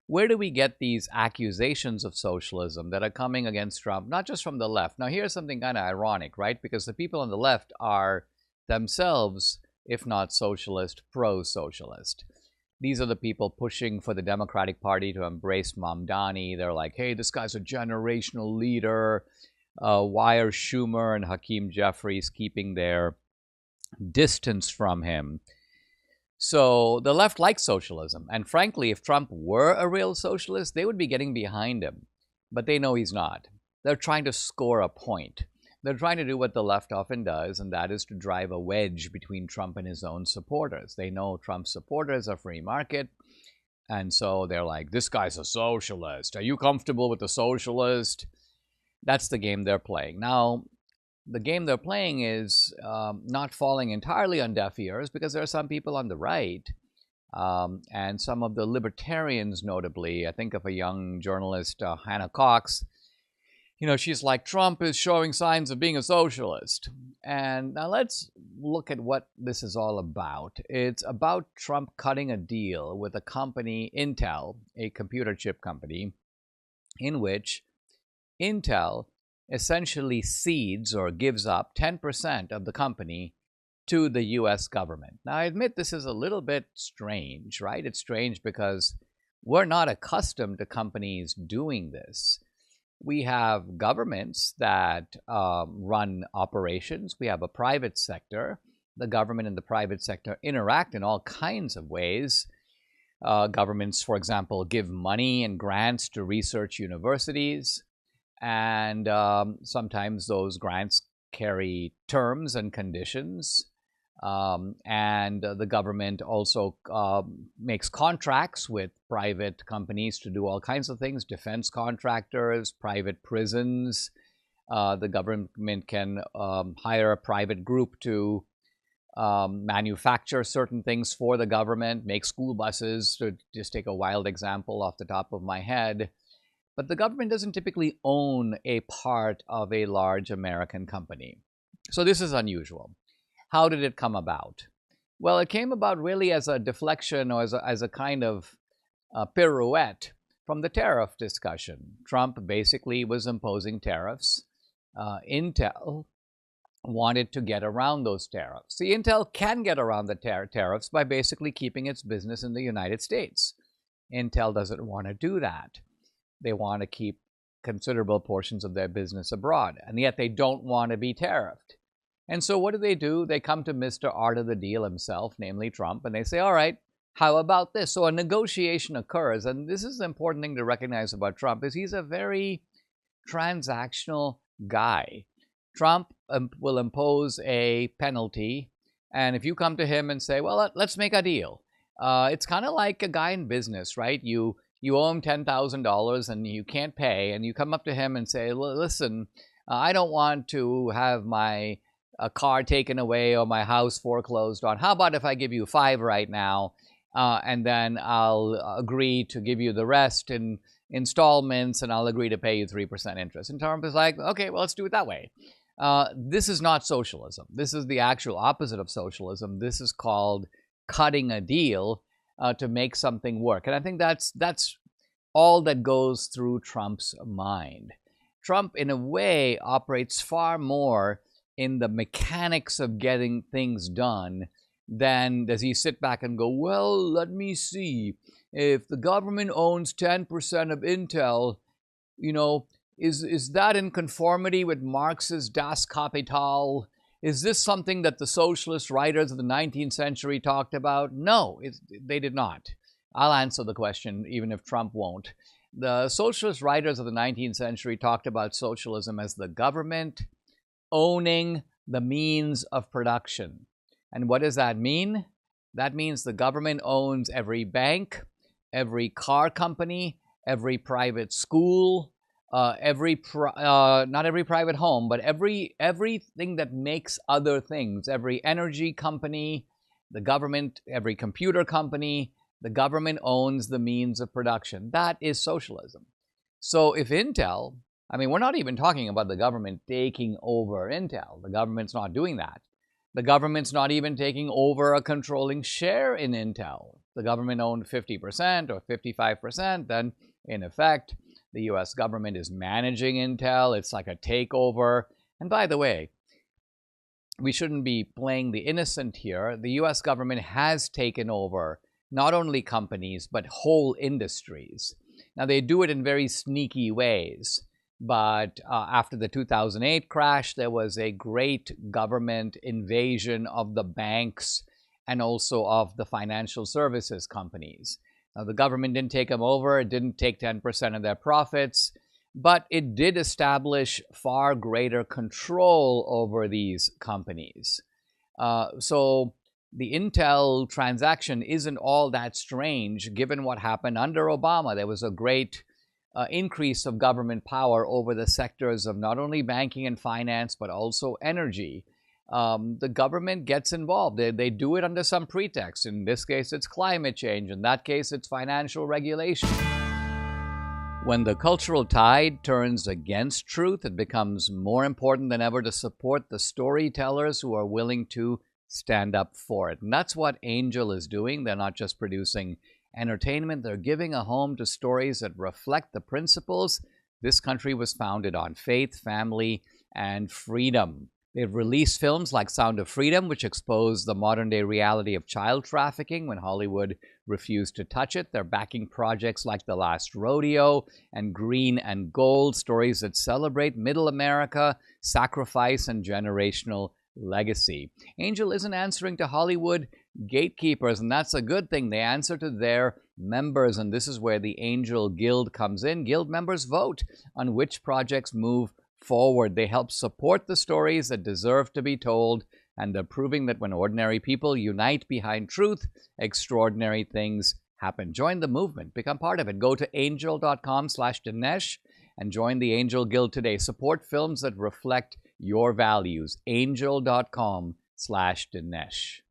where do we get these accusations of socialism that are coming against Trump, not just from the left? Now, here's something kind of ironic, right? Because the people on the left are themselves, if not socialist, pro-socialist. These are the people pushing for the Democratic Party to embrace Mamdani. They're like, hey, this guy's a generational leader. Why are Schumer and Hakeem Jeffries keeping their distance from him? So the left likes socialism. And frankly, if Trump were a real socialist, they would be getting behind him. But they know he's not. They're trying to score a point. They're trying to do what the left often does, and that is to drive a wedge between Trump and his own supporters. They know Trump's supporters are free market, and so they're like, this guy's a socialist. Are you comfortable with the socialist? That's the game they're playing. Now, the game they're playing is not falling entirely on deaf ears, because there are some people on the right, and some of the libertarians notably. I think of a young journalist, Hannah Cox. You know, she's like, Trump is showing signs of being a socialist. And now let's look at what this is all about. It's about Trump cutting a deal with a company, Intel, a computer chip company, in which Intel essentially cedes or gives up 10% of the company to the US government. Now, I admit this is a little bit strange, right? It's strange because we're not accustomed to companies doing this. We have governments that run operations. We have a private sector. The government and the private sector interact in all kinds of ways. Governments, for example, give money and grants to research universities. And sometimes those grants carry terms and conditions. And the government also makes contracts with private companies to do all kinds of things, defense contractors, private prisons. The government can hire a private group to manufacture certain things for the government, make school buses, to just take a wild example off the top of my head. But the government doesn't typically own a part of a large American company. So this is unusual. How did it come about? Well, it came about really as a deflection or as a kind of pirouette from the tariff discussion. Trump basically was imposing tariffs. Intel wanted to get around those tariffs. See, Intel can get around the tariffs by basically keeping its business in the United States. Intel doesn't want to do that. They want to keep considerable portions of their business abroad, and yet they don't want to be tariffed. And so what do? They come to Mr. Art of the Deal himself, namely Trump, and they say, all right, how about this? So a negotiation occurs, and this is the important thing to recognize about Trump, is he's a very transactional guy. Trump will impose a penalty, and if you come to him and say, well, let's make a deal. It's kind of like a guy in business, right? You owe him $10,000 and you can't pay, and you come up to him and say, listen, I don't want to have my car taken away or my house foreclosed on. How about if I give you $5 right now, and then I'll agree to give you the rest in installments, and I'll agree to pay you 3% interest. And Trump is like, okay, well, let's do it that way. This is not socialism. This is the actual opposite of socialism. This is called cutting a deal to make something work. And I think that's all that goes through Trump's mind. Trump, in a way, operates far more in the mechanics of getting things done than does he sit back and go, well, let me see. If the government owns 10% of Intel, you know, is that in conformity with Marx's Das Kapital? Is this something that the socialist writers of the 19th century talked about? No, they did not. I'll answer the question, even if Trump won't. The socialist writers of the 19th century talked about socialism as the government owning the means of production. And what does that mean? That means the government owns every bank, every car company, every private school, not every private home, but everything that makes other things, every energy company, the government, every computer company, the government owns the means of production. That is socialism. So if Intel, I mean, we're not even talking about the government taking over Intel. The government's not doing that. The government's not even taking over a controlling share in Intel. The government owned 50% or 55%, then in effect, the US government is managing Intel. It's like a takeover. And by the way, we shouldn't be playing the innocent here. The US government has taken over not only companies, but whole industries. Now, they do it in very sneaky ways. But after the 2008 crash, there was a great government invasion of the banks and also of the financial services companies. Now, the government didn't take them over. It didn't take 10% of their profits. But it did establish far greater control over these companies. So the Intel transaction isn't all that strange given what happened under Obama. There was a great increase of government power over the sectors of not only banking and finance, but also energy. The government gets involved. They do it under some pretext. In this case, it's climate change. In that case, it's financial regulation. When the cultural tide turns against truth, it becomes more important than ever to support the storytellers who are willing to stand up for it. And that's what Angel is doing. They're not just producing entertainment. They're giving a home to stories that reflect the principles this country was founded on: faith, family, and freedom. They've released films like Sound of Freedom, which expose the modern-day reality of child trafficking when Hollywood refused to touch it. They're backing projects like The Last Rodeo and Green and Gold, stories that celebrate middle America, sacrifice, and generational legacy. Angel isn't answering to Hollywood gatekeepers, and that's a good thing. They answer to their members, and this is where the Angel Guild comes in. Guild members vote on which projects move forward. They help support the stories that deserve to be told, and they're proving that when ordinary people unite behind truth, extraordinary things happen. Join the movement. Become part of it. Go to angel.com/Dinesh and join the Angel Guild today. Support films that reflect your values. Angel.com/Dinesh.